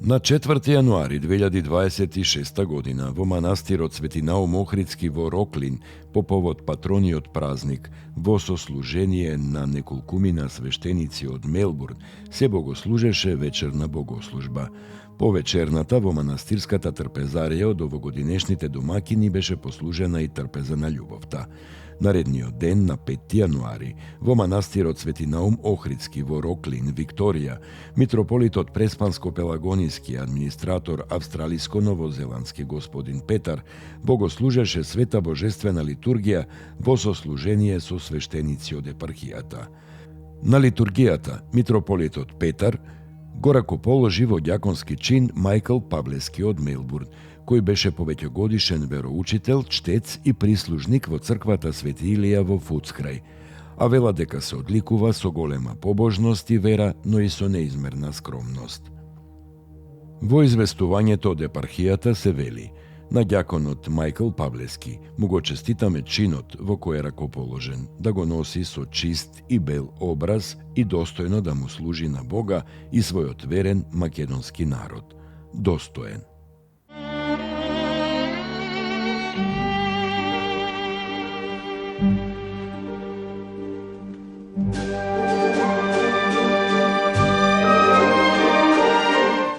На 4 јануари 2026 година во манастирот Свети Наум Охридски во Роклин, по повод патрониот празник, во сослужение на неколкумина свештеници од Мелбурн, се богослужеше вечерна богослужба. По вечерната во манастирската трпезарија од овогодинешните домакини беше послужена и трпеза на љубовта. Наредниот ден, на 5 јануари, во манастирот Свети Наум Охридски во Роклин, Викторија, митрополитот Преспанско-Пелагониски администратор австралиско-новозеландски господин Петар богослужеше света божествена литургија во сослужение со свештеници од епархијата. На литургијата митрополитот Петар го ракоположи во ѓаконски чин Мајкл Паблески од Мелбурн, кој беше повеќегодишен вероучител, чтец и прислужник во црквата Свети Илија во Фуцкрај, а вела дека се одликува со голема побожност и вера, но и со неизмерна скромност. Во известувањето од епархијата се вели: на ѓаконот Мајкл Паблески му го честитаме чинот во кој е ракоположен, да го носи со чист и бел образ и достојно да му служи на Бога и својот верен македонски народ. Достоен.